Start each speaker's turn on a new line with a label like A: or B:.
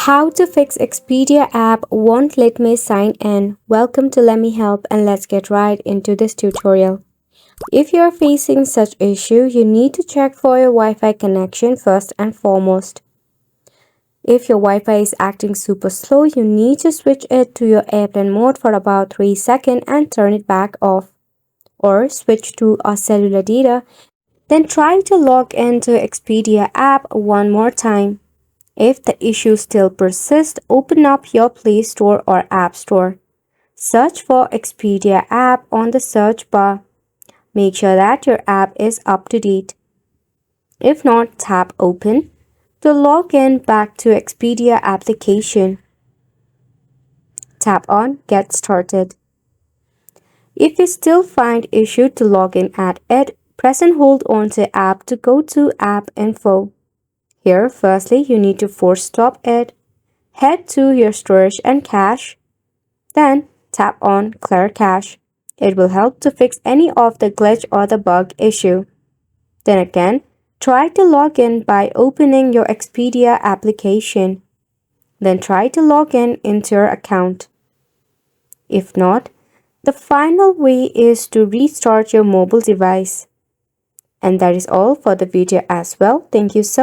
A: How to fix Expedia app won't let me sign in. Welcome to Let Me Help, and let's get right into this tutorial. If you're facing such issue, you need to check for your Wi-Fi connection first and foremost. If your Wi-Fi is acting super slow, you need to switch it to your airplane mode for about 3 seconds and turn it back off. Or switch to a cellular data. Then try to log into Expedia app one more time. If the issue still persists, open up your Play Store or App Store. Search for Expedia app on the search bar. Make sure that your app is up to date. If not, tap Open to log in back to Expedia application. Tap on Get Started. If you still find issue to log in at it, press and hold on to app to go to App Info. Here, firstly, you need to force stop it. Head to your storage and cache. Then tap on Clear Cache. It will help to fix any of the glitch or the bug issue. Then again, try to log in by opening your Expedia application. Then try to log in into your account. If not, the final way is to restart your mobile device. And that is all for the video as well. Thank you so much.